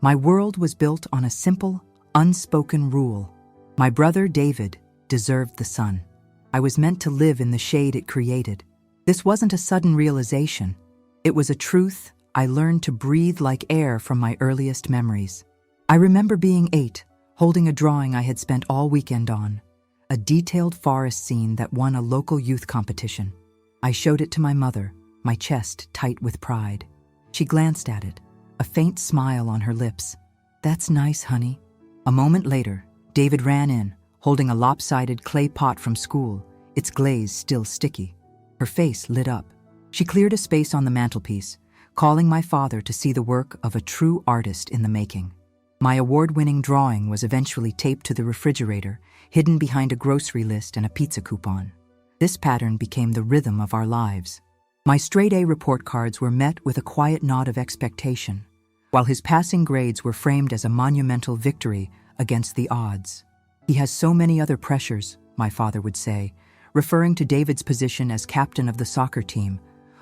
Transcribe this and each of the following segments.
My world was built on a simple, unspoken rule. My brother David deserved the sun. I was meant to live in the shade it created. This wasn't a sudden realization. It was a truth I learned to breathe like air from my earliest memories. I remember being 8, holding a drawing I had spent all weekend on, a detailed forest scene that won a local youth competition. I showed it to my mother, my chest tight with pride. She glanced at it, a faint smile on her lips. "That's nice, honey." A moment later, David ran in, holding a lopsided clay pot from school, its glaze still sticky. Her face lit up. She cleared a space on the mantelpiece, calling my father to see the work of a true artist in the making. My award-winning drawing was eventually taped to the refrigerator, hidden behind a grocery list and a pizza coupon. This pattern became the rhythm of our lives. My straight-A report cards were met with a quiet nod of expectation, while his passing grades were framed as a monumental victory against the odds. "He has so many other pressures," my father would say, referring to David's position as captain of the soccer team,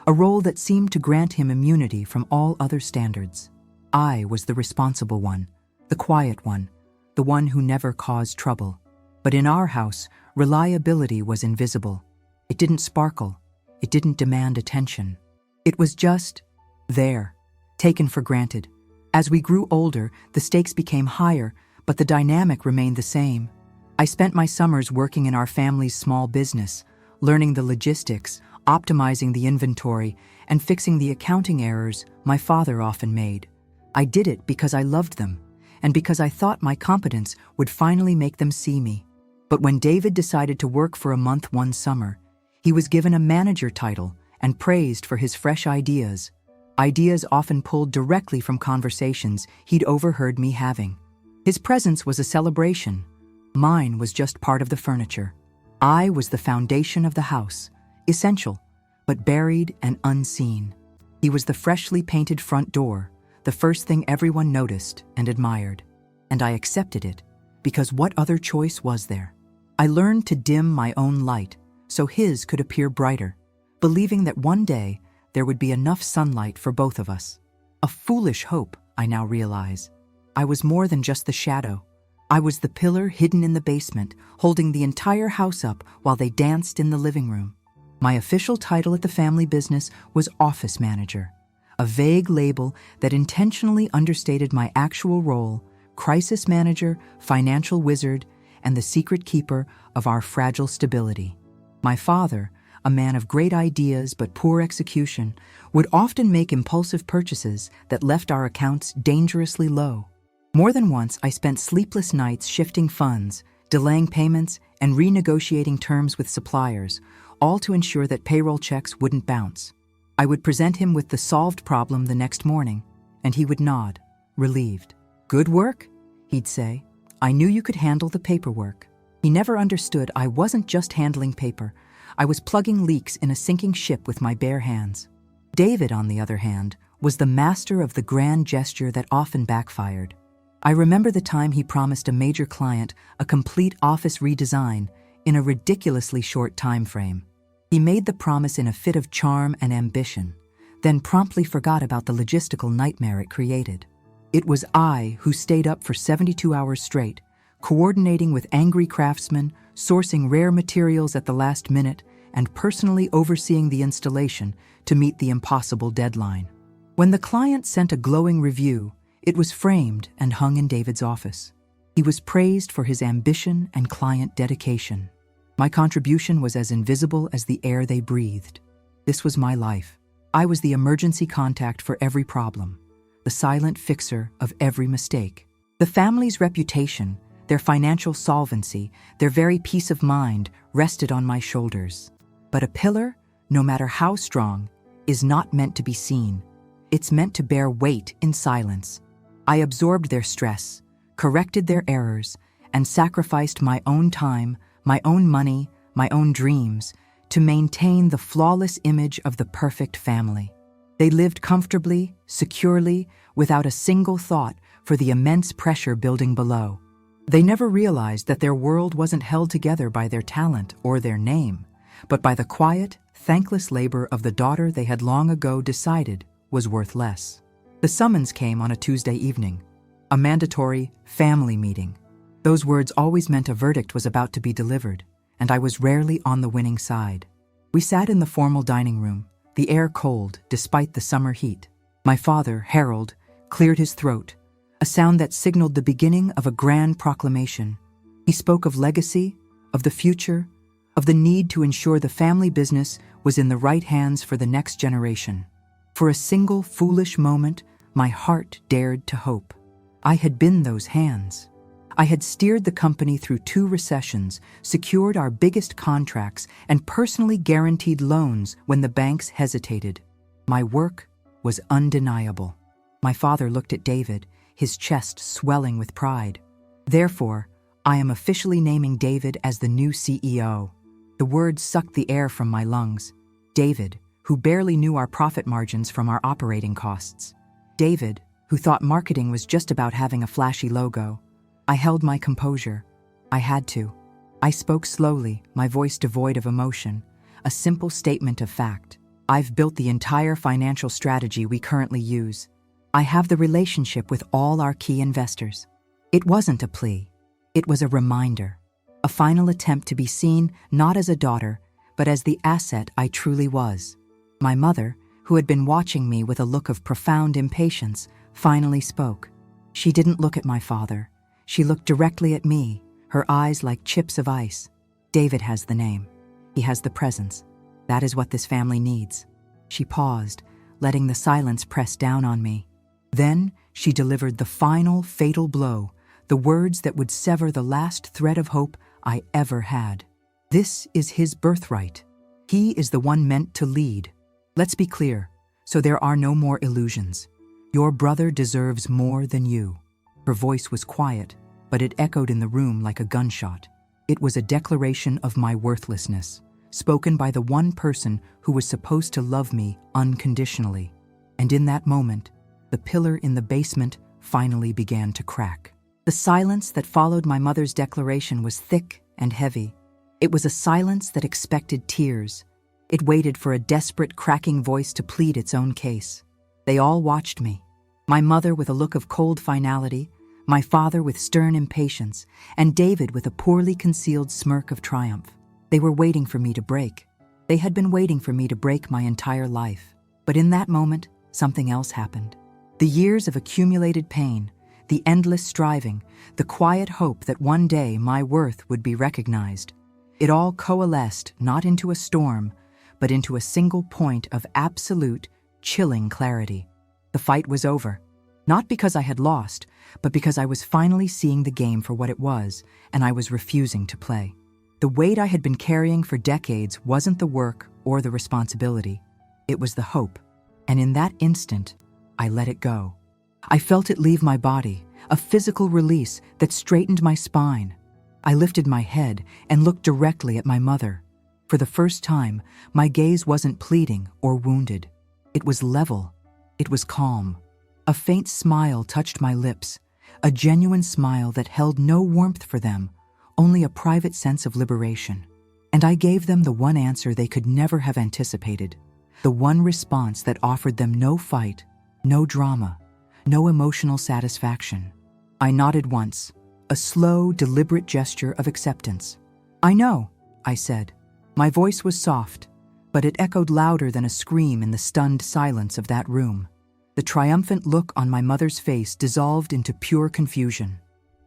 a role that seemed to grant him immunity from all other standards. I was the responsible one, the quiet one, the one who never caused trouble. But in our house, reliability was invisible. It didn't sparkle. It didn't demand attention. It was just there, taken for granted. As we grew older, the stakes became higher, but the dynamic remained the same. I spent my summers working in our family's small business, learning the logistics, optimizing the inventory, and fixing the accounting errors my father often made. I did it because I loved them, and because I thought my competence would finally make them see me. But when David decided to work for a month one summer, he was given a manager title and praised for his fresh ideas often pulled directly from conversations he'd overheard me having. His presence was a celebration. Mine was just part of the furniture. I was the foundation of the house, essential, but buried and unseen. He was the freshly painted front door, the first thing everyone noticed and admired. And I accepted it, because what other choice was there? I learned to dim my own light so his could appear brighter, believing that one day there would be enough sunlight for both of us. A foolish hope, I now realize. I was more than just the shadow. I was the pillar hidden in the basement, holding the entire house up while they danced in the living room. My official title at the family business was office manager, a vague label that intentionally understated my actual role: crisis manager, financial wizard, and the secret keeper of our fragile stability. My father, a man of great ideas but poor execution, would often make impulsive purchases that left our accounts dangerously low. More than once, I spent sleepless nights shifting funds, delaying payments, and renegotiating terms with suppliers, all to ensure that payroll checks wouldn't bounce. I would present him with the solved problem the next morning, and he would nod, relieved. "Good work," he'd say. "I knew you could handle the paperwork." He never understood I wasn't just handling paper. I was plugging leaks in a sinking ship with my bare hands. David, on the other hand, was the master of the grand gesture that often backfired. I remember the time he promised a major client a complete office redesign in a ridiculously short time frame. He made the promise in a fit of charm and ambition, then promptly forgot about the logistical nightmare it created. It was I who stayed up for 72 hours straight, coordinating with angry craftsmen, sourcing rare materials at the last minute, and personally overseeing the installation to meet the impossible deadline. When the client sent a glowing review, it was framed and hung in David's office. He was praised for his ambition and client dedication. My contribution was as invisible as the air they breathed. This was my life. I was the emergency contact for every problem, the silent fixer of every mistake. The family's reputation, their financial solvency, their very peace of mind rested on my shoulders. But a pillar, no matter how strong, is not meant to be seen. It's meant to bear weight in silence. I absorbed their stress, corrected their errors, and sacrificed my own time, my own money, my own dreams, to maintain the flawless image of the perfect family. They lived comfortably, securely, without a single thought for the immense pressure building below. They never realized that their world wasn't held together by their talent or their name, but by the quiet, thankless labor of the daughter they had long ago decided was worth less. The summons came on a Tuesday evening. A mandatory family meeting. Those words always meant a verdict was about to be delivered, and I was rarely on the winning side. We sat in the formal dining room, the air cold despite the summer heat. My father, Harold, cleared his throat, a sound that signaled the beginning of a grand proclamation. He spoke of legacy, of the future, of the need to ensure the family business was in the right hands for the next generation. For a single foolish moment, my heart dared to hope. I had been those hands. I had steered the company through 2 recessions, secured our biggest contracts, and personally guaranteed loans when the banks hesitated. My work was undeniable. My father looked at David, his chest swelling with pride. Therefore, I am officially naming David as the new CEO. The words sucked the air from my lungs. David, who barely knew our profit margins from our operating costs. David, who thought marketing was just about having a flashy logo. I held my composure. I had to. I spoke slowly, my voice devoid of emotion, a simple statement of fact. I've built the entire financial strategy we currently use. I have the relationship with all our key investors. It wasn't a plea. It was a reminder. A final attempt to be seen not as a daughter, but as the asset I truly was. My mother, who had been watching me with a look of profound impatience, finally spoke. She didn't look at my father. She looked directly at me, her eyes like chips of ice. David has the name. He has the presence. That is what this family needs. She paused, letting the silence press down on me. Then she delivered the final fatal blow, the words that would sever the last thread of hope I ever had. This is his birthright. He is the one meant to lead. Let's be clear, so there are no more illusions. Your brother deserves more than you. Her voice was quiet, but it echoed in the room like a gunshot. It was a declaration of my worthlessness, spoken by the one person who was supposed to love me unconditionally. And in that moment, the pillar in the basement finally began to crack. The silence that followed my mother's declaration was thick and heavy. It was a silence that expected tears. It waited for a desperate, cracking voice to plead its own case. They all watched me. My mother with a look of cold finality, my father with stern impatience, and David with a poorly concealed smirk of triumph. They were waiting for me to break. They had been waiting for me to break my entire life. But in that moment, something else happened. The years of accumulated pain, the endless striving, the quiet hope that one day my worth would be recognized. It all coalesced not into a storm, but into a single point of absolute, chilling clarity. The fight was over. Not because I had lost, but because I was finally seeing the game for what it was, and I was refusing to play. The weight I had been carrying for decades wasn't the work or the responsibility. It was the hope. And in that instant, I let it go. I felt it leave my body, a physical release that straightened my spine. I lifted my head and looked directly at my mother. For the first time, my gaze wasn't pleading or wounded. It was level. It was calm. A faint smile touched my lips, a genuine smile that held no warmth for them, only a private sense of liberation. And I gave them the one answer they could never have anticipated, the one response that offered them no fight, no drama, no emotional satisfaction. I nodded once, a slow, deliberate gesture of acceptance. "I know," I said. My voice was soft, but it echoed louder than a scream in the stunned silence of that room. The triumphant look on my mother's face dissolved into pure confusion.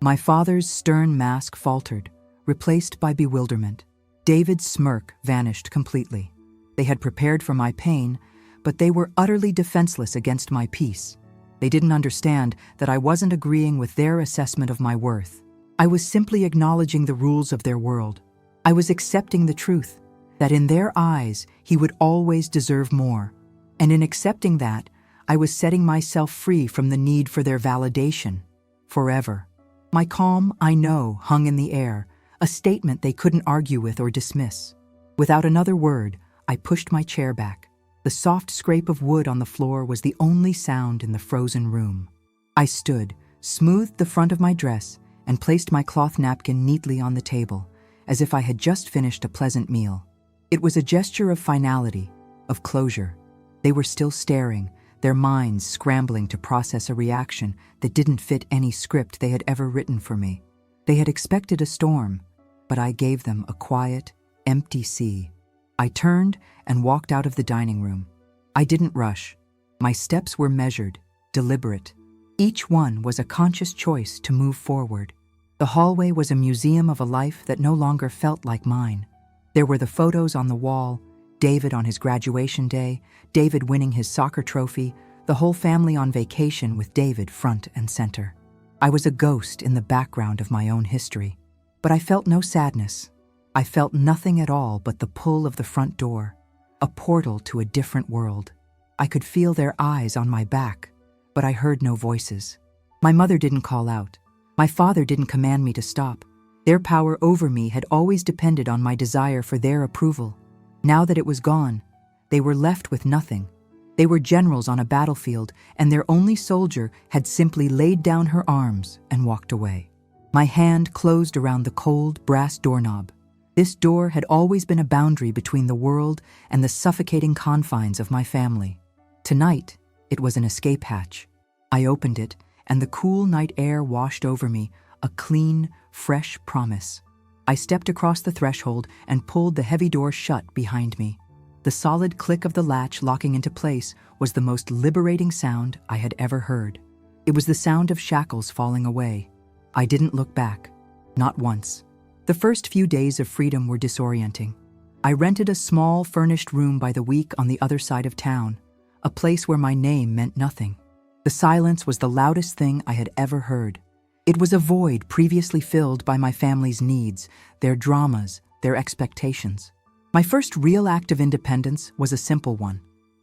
My father's stern mask faltered, replaced by bewilderment. David's smirk vanished completely. They had prepared for my pain, but they were utterly defenseless against my peace. They didn't understand that I wasn't agreeing with their assessment of my worth. I was simply acknowledging the rules of their world. I was accepting the truth, that in their eyes, he would always deserve more. And in accepting that, I was setting myself free from the need for their validation. Forever. My calm, "I know," hung in the air, a statement they couldn't argue with or dismiss. Without another word, I pushed my chair back. The soft scrape of wood on the floor was the only sound in the frozen room. I stood, smoothed the front of my dress, and placed my cloth napkin neatly on the table, as if I had just finished a pleasant meal. It was a gesture of finality, of closure. They were still staring, their minds scrambling to process a reaction that didn't fit any script they had ever written for me. They had expected a storm, but I gave them a quiet, empty sea. I turned and walked out of the dining room. I didn't rush. My steps were measured, deliberate. Each one was a conscious choice to move forward. The hallway was a museum of a life that no longer felt like mine. There were the photos on the wall, David on his graduation day, David winning his soccer trophy, the whole family on vacation with David front and center. I was a ghost in the background of my own history, but I felt no sadness. I felt nothing at all but the pull of the front door, a portal to a different world. I could feel their eyes on my back, but I heard no voices. My mother didn't call out. My father didn't command me to stop. Their power over me had always depended on my desire for their approval. Now that it was gone, they were left with nothing. They were generals on a battlefield, and their only soldier had simply laid down her arms and walked away. My hand closed around the cold brass doorknob. This door had always been a boundary between the world and the suffocating confines of my family. Tonight, it was an escape hatch. I opened it, and the cool night air washed over me, a clean, fresh promise. I stepped across the threshold and pulled the heavy door shut behind me. The solid click of the latch locking into place was the most liberating sound I had ever heard. It was the sound of shackles falling away. I didn't look back, not once. The first few days of freedom were disorienting. I rented a small, furnished room by the week on the other side of town, a place where my name meant nothing. The silence was the loudest thing I had ever heard. It was a void previously filled by my family's needs, their dramas, their expectations. My first real act of independence was a simple one.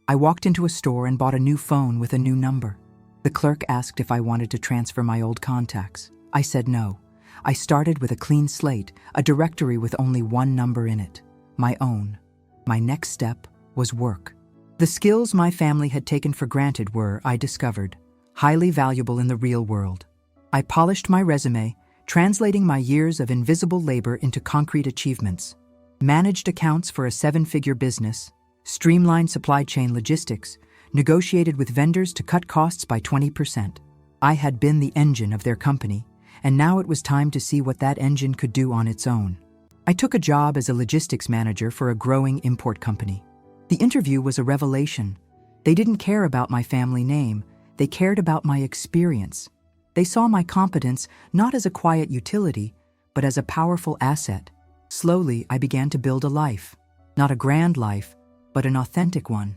I walked into a store and bought a new phone with a new number. The clerk asked if I wanted to transfer my old contacts. I said no. I started with a clean slate, a directory with only one number in it, my own. My next step was work. The skills my family had taken for granted were, I discovered, highly valuable in the real world. I polished my resume, translating my years of invisible labor into concrete achievements, managed accounts for a 7-figure business, streamlined supply chain logistics, negotiated with vendors to cut costs by 20%. I had been the engine of their company, and now it was time to see what that engine could do on its own. I took a job as a logistics manager for a growing import company. The interview was a revelation. They didn't care about my family name, they cared about my experience. They saw my competence not as a quiet utility, but as a powerful asset. Slowly, I began to build a life. Not a grand life, but an authentic one.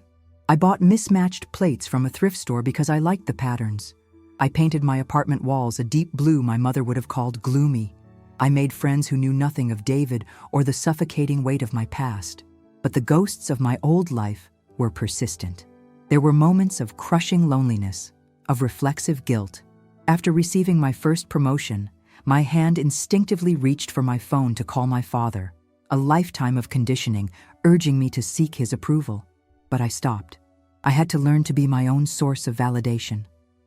I bought mismatched plates from a thrift store because I liked the patterns. I painted my apartment walls a deep blue my mother would have called gloomy. I made friends who knew nothing of David or the suffocating weight of my past. But the ghosts of my old life were persistent. There were moments of crushing loneliness, of reflexive guilt. After receiving my first promotion, my hand instinctively reached for my phone to call my father, a lifetime of conditioning urging me to seek his approval. But I stopped. I had to learn to be my own source of validation.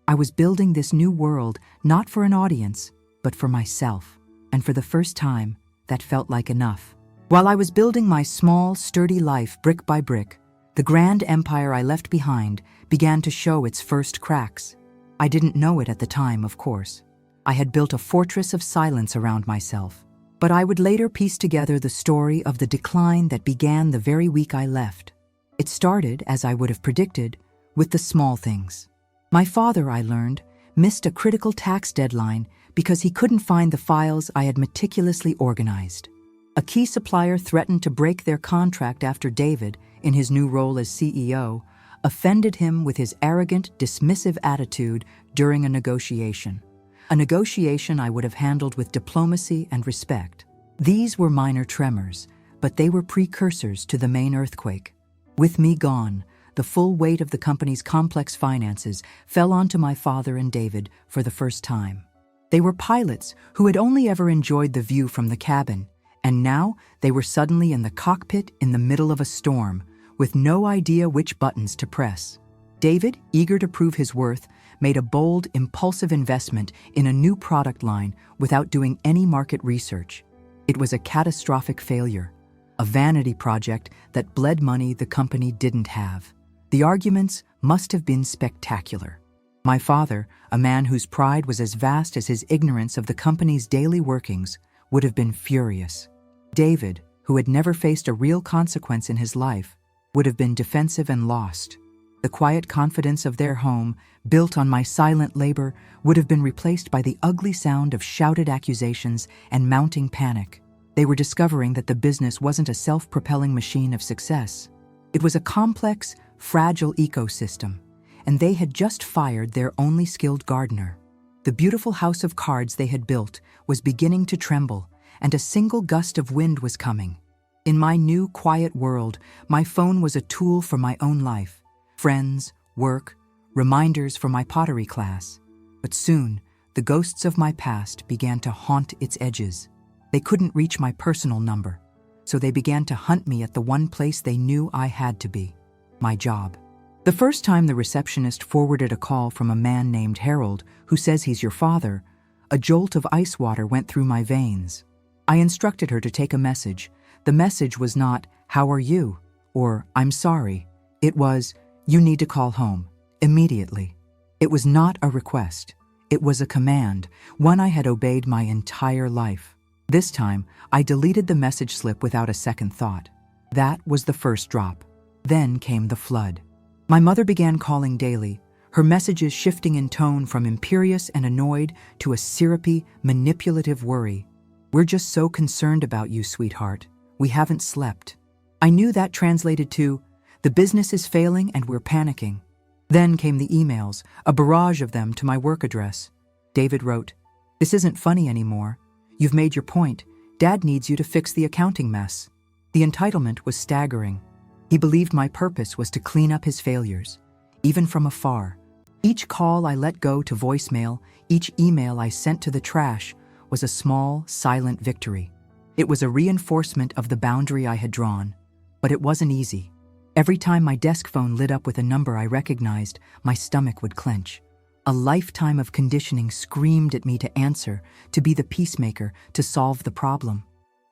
I was building this new world not for an audience, but for myself. And for the first time, that felt like enough. While I was building my small, sturdy life brick by brick, the grand empire I left behind began to show its first cracks. I didn't know it at the time, of course. I had built a fortress of silence around myself. But I would later piece together the story of the decline that began the very week I left. It started, as I would have predicted, with the small things. My father, I learned, missed a critical tax deadline because he couldn't find the files I had meticulously organized. A key supplier threatened to break their contract after David, in his new role as CEO, offended him with his arrogant, dismissive attitude during a negotiation. A negotiation I would have handled with diplomacy and respect. These were minor tremors, but they were precursors to the main earthquake. With me gone, the full weight of the company's complex finances fell onto my father and David for the first time. They were pilots who had only ever enjoyed the view from the cabin, and now they were suddenly in the cockpit in the middle of a storm, with no idea which buttons to press. David, eager to prove his worth, made a bold, impulsive investment in a new product line without doing any market research. It was a catastrophic failure, a vanity project that bled money the company didn't have. The arguments must have been spectacular. My father, a man whose pride was as vast as his ignorance of the company's daily workings, would have been furious. David, who had never faced a real consequence in his life, would have been defensive and lost. The quiet confidence of their home, built on my silent labor, would have been replaced by the ugly sound of shouted accusations and mounting panic. They were discovering that the business wasn't a self-propelling machine of success. It was a complex, fragile ecosystem, and they had just fired their only skilled gardener. The beautiful house of cards they had built was beginning to tremble, and a single gust of wind was coming. In my new, quiet world, my phone was a tool for my own life. Friends, work, reminders for my pottery class. But soon, the ghosts of my past began to haunt its edges. They couldn't reach my personal number, so they began to hunt me at the one place they knew I had to be: my job. The first time the receptionist forwarded a call from a man named Harold, who says he's your father, a jolt of ice water went through my veins. I instructed her to take a message. The message was not, "How are you?" or "I'm sorry." It was, "You need to call home, immediately." It was not a request. It was a command, one I had obeyed my entire life. This time, I deleted the message slip without a second thought. That was the first drop. Then came the flood. My mother began calling daily, her messages shifting in tone from imperious and annoyed to a syrupy, manipulative worry. "We're just so concerned about you, sweetheart. We haven't slept." I knew that translated to, "The business is failing and we're panicking." Then came the emails, a barrage of them, to my work address. David wrote, "This isn't funny anymore. You've made your point. Dad needs you to fix the accounting mess." The entitlement was staggering. He believed my purpose was to clean up his failures, even from afar. Each call I let go to voicemail, each email I sent to the trash, was a small, silent victory. It was a reinforcement of the boundary I had drawn, but it wasn't easy. Every time my desk phone lit up with a number I recognized, my stomach would clench. A lifetime of conditioning screamed at me to answer, to be the peacemaker, to solve the problem.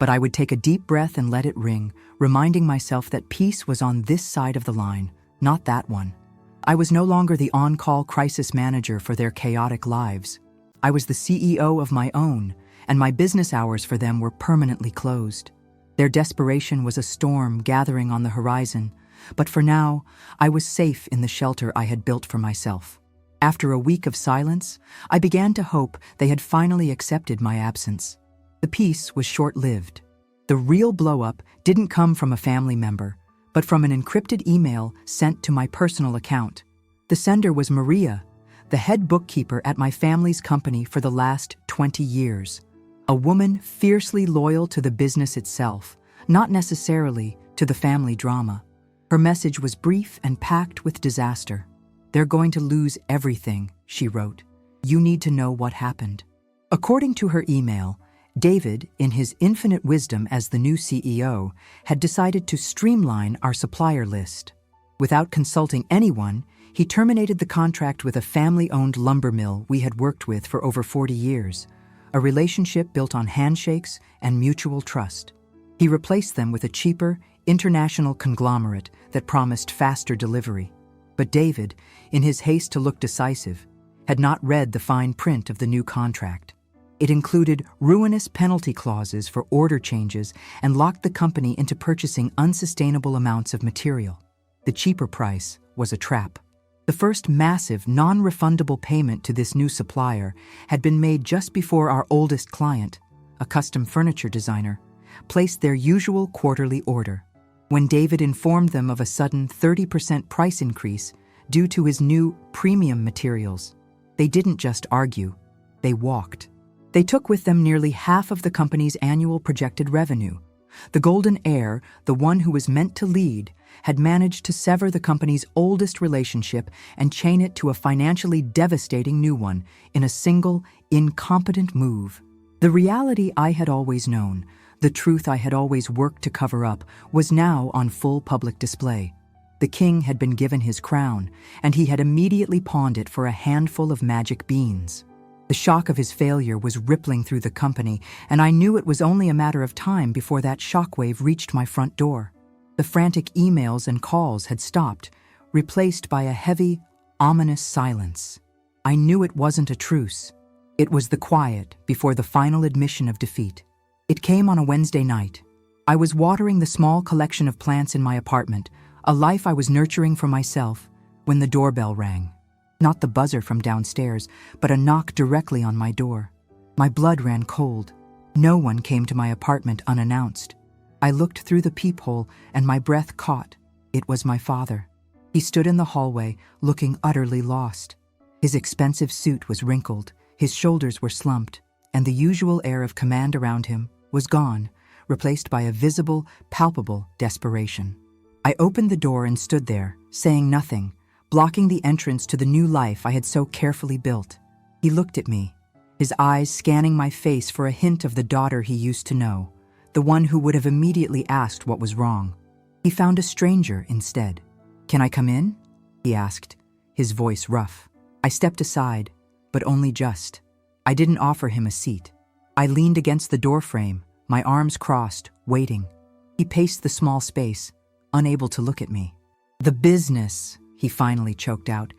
But I would take a deep breath and let it ring, reminding myself that peace was on this side of the line, not that one. I was no longer the on-call crisis manager for their chaotic lives. I was the CEO of my own, and my business hours for them were permanently closed. Their desperation was a storm gathering on the horizon, but for now, I was safe in the shelter I had built for myself. After a week of silence, I began to hope they had finally accepted my absence. The peace was short-lived. The real blow-up didn't come from a family member, but from an encrypted email sent to my personal account. The sender was Maria, the head bookkeeper at my family's company for the last 20 years. A woman fiercely loyal to the business itself, not necessarily to the family drama. Her message was brief and packed with disaster. "They're going to lose everything," she wrote. "You need to know what happened." According to her email, David, in his infinite wisdom as the new CEO, had decided to streamline our supplier list. Without consulting anyone, he terminated the contract with a family-owned lumber mill we had worked with for over 40 years, a relationship built on handshakes and mutual trust. He replaced them with a cheaper, international conglomerate that promised faster delivery. But David, in his haste to look decisive, had not read the fine print of the new contract. It included ruinous penalty clauses for order changes and locked the company into purchasing unsustainable amounts of material. The cheaper price was a trap. The first massive, non-refundable payment to this new supplier had been made just before our oldest client, a custom furniture designer, placed their usual quarterly order. When David informed them of a sudden 30% price increase due to his new premium materials, they didn't just argue, they walked. They took with them nearly half of the company's annual projected revenue. The golden heir, the one who was meant to lead, had managed to sever the company's oldest relationship and chain it to a financially devastating new one in a single, incompetent move. The reality I had always known, the truth I had always worked to cover up, was now on full public display. The king had been given his crown, and he had immediately pawned it for a handful of magic beans. The shock of his failure was rippling through the company, and I knew it was only a matter of time before that shockwave reached my front door. The frantic emails and calls had stopped, replaced by a heavy, ominous silence. I knew it wasn't a truce. It was the quiet before the final admission of defeat. It came on a Wednesday night. I was watering the small collection of plants in my apartment, a life I was nurturing for myself, when the doorbell rang. Not the buzzer from downstairs, but a knock directly on my door. My blood ran cold. No one came to my apartment unannounced. I looked through the peephole and my breath caught. It was my father. He stood in the hallway, looking utterly lost. His expensive suit was wrinkled, his shoulders were slumped, and the usual air of command around him was gone, replaced by a visible, palpable desperation. I opened the door and stood there, saying nothing, blocking the entrance to the new life I had so carefully built. He looked at me, his eyes scanning my face for a hint of the daughter he used to know, the one who would have immediately asked what was wrong. He found a stranger instead. "Can I come in?" he asked, his voice rough. I stepped aside, but only just. I didn't offer him a seat. I leaned against the doorframe, my arms crossed, waiting. He paced the small space, unable to look at me. "The business," he finally choked out.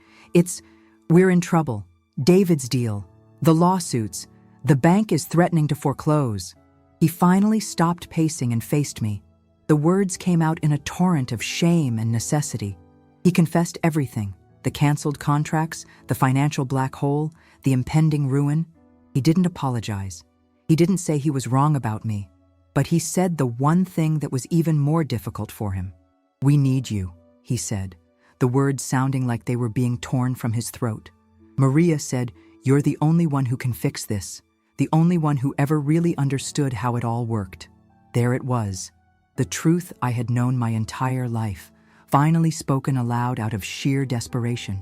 We're in trouble. David's deal. The lawsuits. The bank is threatening to foreclose." He finally stopped pacing and faced me. The words came out in a torrent of shame and necessity. He confessed everything. The canceled contracts, the financial black hole, the impending ruin. He didn't apologize. He didn't say he was wrong about me. But he said the one thing that was even more difficult for him. "We need you," he said, the words sounding like they were being torn from his throat. "Maria said, you're the only one who can fix this, the only one who ever really understood how it all worked." There it was, the truth I had known my entire life, finally spoken aloud out of sheer desperation.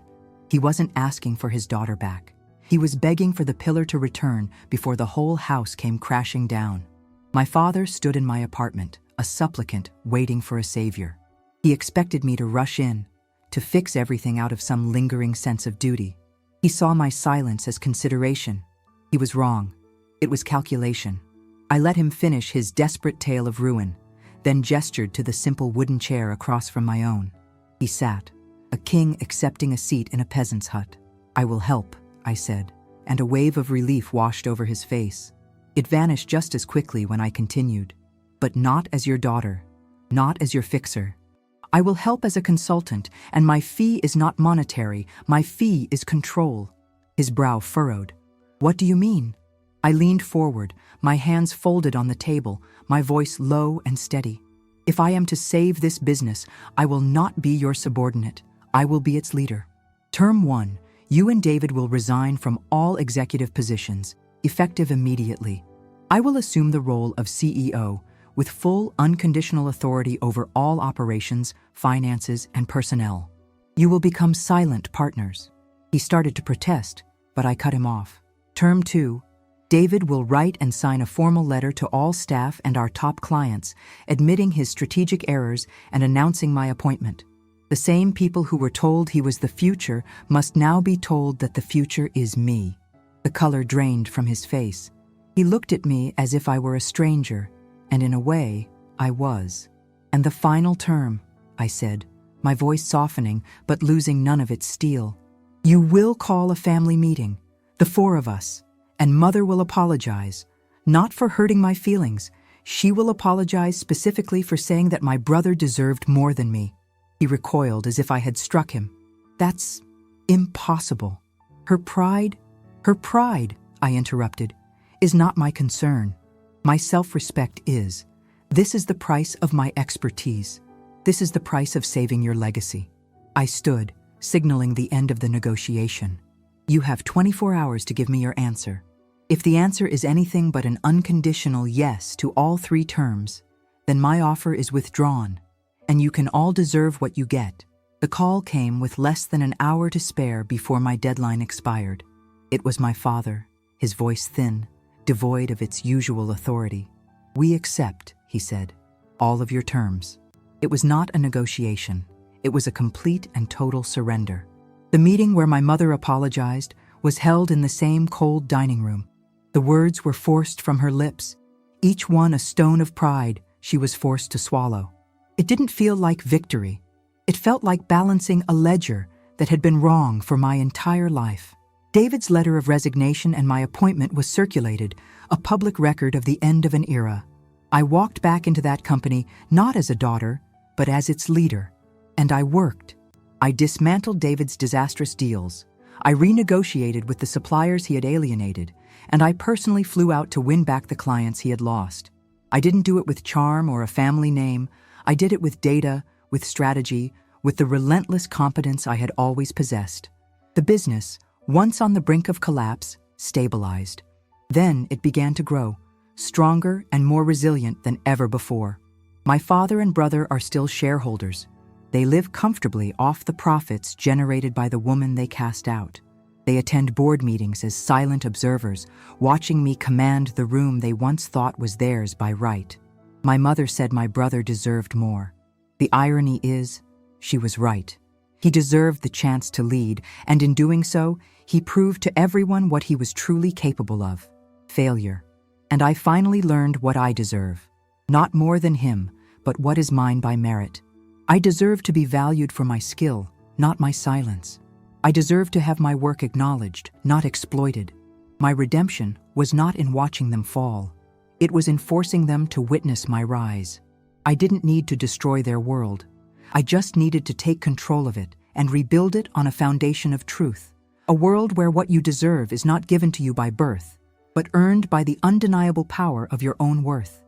He wasn't asking for his daughter back. He was begging for the pillar to return before the whole house came crashing down. My father stood in my apartment, a supplicant waiting for a savior. He expected me to rush in, to fix everything out of some lingering sense of duty. He saw my silence as consideration. He was wrong. It was calculation. I let him finish his desperate tale of ruin, then gestured to the simple wooden chair across from my own. He sat, a king accepting a seat in a peasant's hut. "I will help," I said, and a wave of relief washed over his face. It vanished just as quickly when I continued. "But not as your daughter, not as your fixer. I will help as a consultant, and my fee is not monetary, my fee is control." His brow furrowed. "What do you mean?" I leaned forward, my hands folded on the table, my voice low and steady. "If I am to save this business, I will not be your subordinate. I will be its leader. Term 1, you and David will resign from all executive positions, effective immediately. I will assume the role of CEO, with full, unconditional authority over all operations, finances, and personnel. You will become silent partners." He started to protest, but I cut him off. Term 2, David will write and sign a formal letter to all staff and our top clients, admitting his strategic errors and announcing my appointment. The same people who were told he was the future must now be told that the future is me. The color drained from his face. He looked at me as if I were a stranger, and in a way, I was. "And the final term," I said, my voice softening but losing none of its steel. "You will call a family meeting, the 4 of us, and Mother will apologize, not for hurting my feelings. She will apologize specifically for saying that my brother deserved more than me." He recoiled as if I had struck him. "That's impossible. Her pride, I interrupted, is not my concern. My self-respect is. This is the price of my expertise. This is the price of saving your legacy." I stood, signaling the end of the negotiation. "You have 24 hours to give me your answer. If the answer is anything but an unconditional yes to all 3 terms, then my offer is withdrawn, and you can all deserve what you get." The call came with less than an hour to spare before my deadline expired. It was my father, his voice thin, devoid of its usual authority. "We accept," he said, "all of your terms." It was not a negotiation. It was a complete and total surrender. The meeting where my mother apologized was held in the same cold dining room. The words were forced from her lips, each one a stone of pride she was forced to swallow. It didn't feel like victory. It felt like balancing a ledger that had been wrong for my entire life. David's letter of resignation and my appointment was circulated, a public record of the end of an era. I walked back into that company not as a daughter, but as its leader. And I worked. I dismantled David's disastrous deals. I renegotiated with the suppliers he had alienated, and I personally flew out to win back the clients he had lost. I didn't do it with charm or a family name. I did it with data, with strategy, with the relentless competence I had always possessed. The business, once on the brink of collapse, stabilized. Then it began to grow, stronger and more resilient than ever before. My father and brother are still shareholders. They live comfortably off the profits generated by the woman they cast out. They attend board meetings as silent observers, watching me command the room they once thought was theirs by right. My mother said my brother deserved more. The irony is, she was right. He deserved the chance to lead, and in doing so, he proved to everyone what he was truly capable of: failure. And I finally learned what I deserve. Not more than him, but what is mine by merit. I deserve to be valued for my skill, not my silence. I deserve to have my work acknowledged, not exploited. My redemption was not in watching them fall. It was in forcing them to witness my rise. I didn't need to destroy their world. I just needed to take control of it and rebuild it on a foundation of truth. A world where what you deserve is not given to you by birth, but earned by the undeniable power of your own worth.